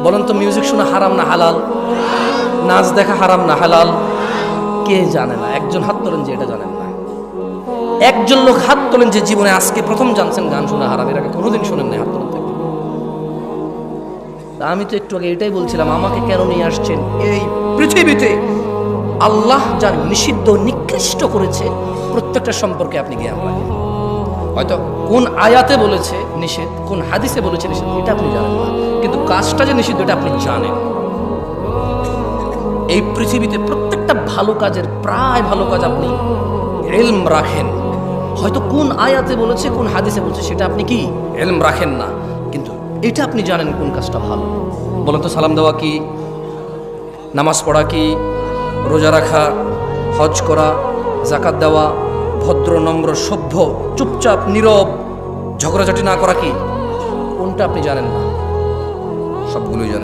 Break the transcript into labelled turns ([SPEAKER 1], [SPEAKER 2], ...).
[SPEAKER 1] বলেন তো মিউজিক শোনা হারাম না হালাল? নাচ দেখা হারাম না হালাল? কে জানে না? একজন হাত তোলেন যে এটা জানেন না। একজন লোক হাত তোলেন যে জীবনে আজকে প্রথম জানছেন গান শোনা হারাম, এর আগে কোনোদিন শোনেন নাই, হাত তোলেন তো একটু। তা আমি তো একটু আগে এটাই বলছিলাম, আমাকে কেন নিয়ে আসছেন এই পৃথিবীতে? আল্লাহ যা নিষিদ্ধ নিকৃষ্ট করেছে প্রত্যেকটা সম্পর্কে আপনি জ্ঞান রাখেন। হয়তো কোন আয়াতে বলেছে নিষেধ, কোন হাদিসে বলেছে নিষেধ, এটা আপনি জানেন না, কিন্তু কাজটা যে নিষিদ্ধ এটা আপনি জানেন। এই পৃথিবীতে প্রত্যেকটা ভালো কাজের, প্রায় ভালো কাজ আপনি ইলম রাখেন। হয়তো কোন আয়াতে বলেছে, কোন হাদিসে বলেছে সেটা আপনি কি ইলম রাখেন না, কিন্তু এটা আপনি জানেন কোন কাজটা ভালো। বলেন তো, সালাম দেওয়া কি, নামাজ পড়া কি, রোজা রাখা, হজ করা, যাকাত দেওয়া, ভদ্র নম্র সভ্য চুপচাপ নীরব ঝগড়াঝাটি না করা কি, কোনটা আপনি জানেন না? সবগুলোই জানেন।